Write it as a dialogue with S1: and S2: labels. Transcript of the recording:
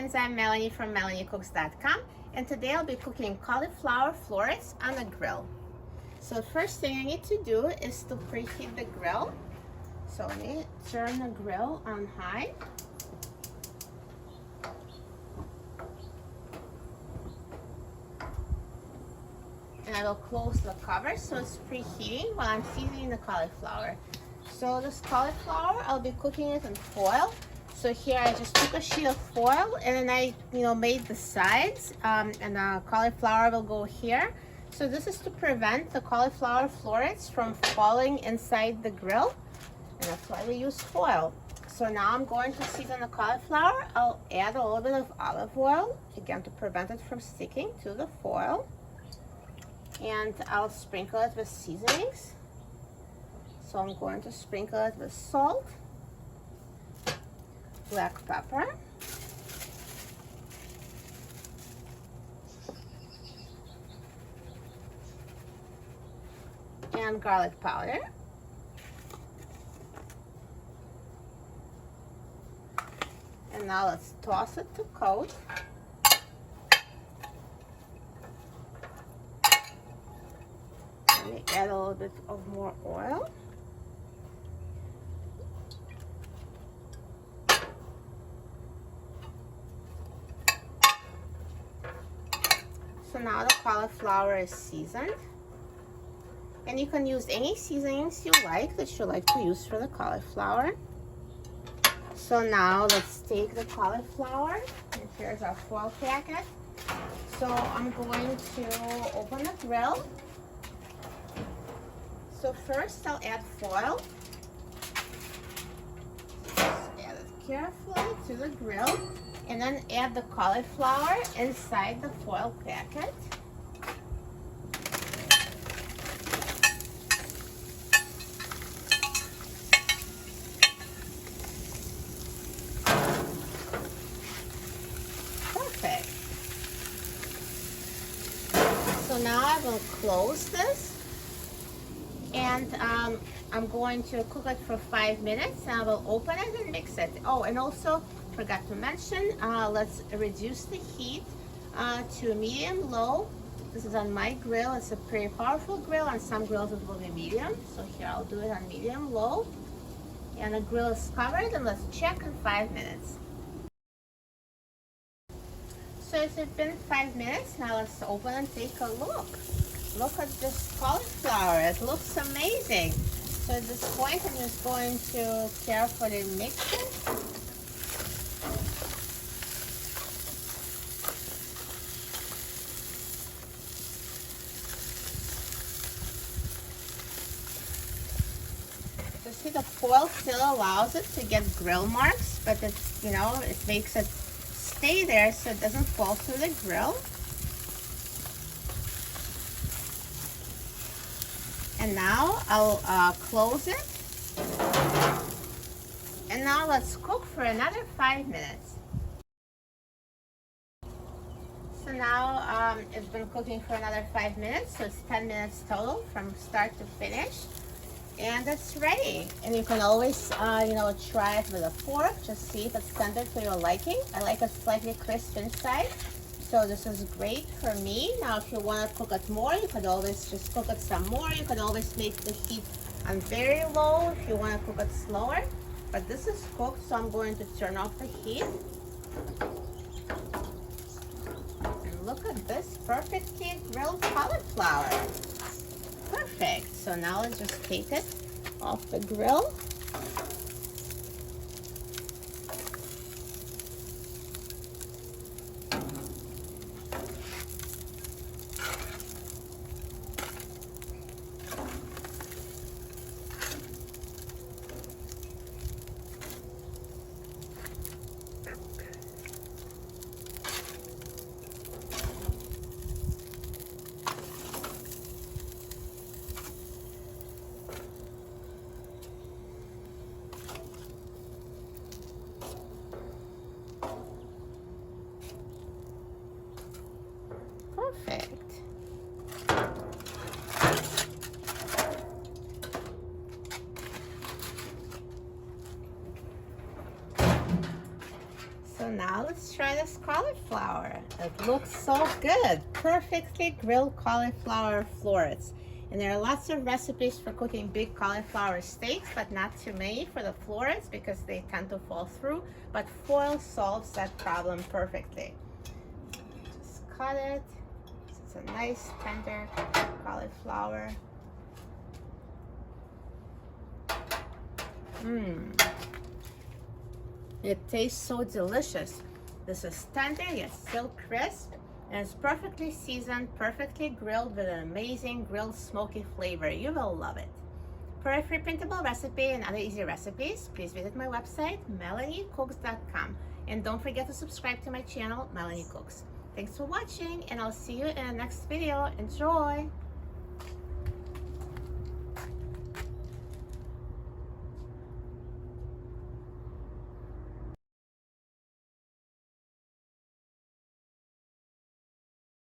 S1: friends, I'm Melanie from MelanieCooks.com, and today I'll be cooking cauliflower florets on the grill. So the first thing I need to do is to preheat the grill. So let me turn the grill on high. And I will close the cover so it's preheating while I'm seasoning the cauliflower. So this cauliflower, I'll be cooking it in foil. So here I just took a sheet of foil and then I, made the sides, and the cauliflower will go here. So this is to prevent the cauliflower florets from falling inside the grill, and that's why we use foil. So now I'm going to season the cauliflower. I'll add a little bit of olive oil, again to prevent it from sticking to the foil. And I'll sprinkle it with seasonings. So I'm going to sprinkle it with salt, black pepper, and garlic powder. And now let's toss it to coat. Let me add a little bit of more oil. So now the cauliflower is seasoned. And you can use any seasonings you like that you like to use for the cauliflower. So now let's take the cauliflower, and here's our foil packet. So I'm going to open the grill. So first I'll add foil. Just add it carefully to the grill, and then add the cauliflower inside the foil packet. Perfect. So now I will close this, and I'm going to cook it for 5 minutes, and I will open it and mix it. Oh, and also forgot to mention, let's reduce the heat to medium-low. This is on my grill. It's a pretty powerful grill. On some grills it will be medium. So here I'll do it on medium-low. And the grill is covered, and let's check in 5 minutes. So it's been 5 minutes. Now let's open and take a look. Look at this cauliflower. It looks amazing. So at this point, I'm just going to carefully mix it. So see, the foil still allows it to get grill marks, but it's, it makes it stay there so it doesn't fall through the grill. And now I'll close it. And now let's cook for another 5 minutes. So now it's been cooking for another 5 minutes, so it's 10 minutes total from start to finish. And it's ready. And you can always, try it with a fork, just see if it's tender to your liking. I like it slightly crisp inside. So this is great for me. Now if you want to cook it more, you could always just cook it some more. You could always make the heat on very low if you want to cook it slower. But this is cooked, so I'm going to turn off the heat. And look at this perfectly grilled cauliflower. Perfect. So now let's just take it off the grill. Perfect. So now let's try this cauliflower. It looks so good. Perfectly grilled cauliflower florets. And there are lots of recipes for cooking big cauliflower steaks, but not too many for the florets because they tend to fall through. But foil solves that problem perfectly. Just cut it. It's a nice tender cauliflower. It tastes so delicious. This is tender yet still crisp, and it's perfectly seasoned, perfectly grilled with an amazing grilled smoky flavor. You will love it. For a free printable recipe and other easy recipes, please visit my website, melaniecooks.com. And don't forget to subscribe to my channel, Melanie Cooks. Thanks for watching, and I'll see you in the next video. Enjoy!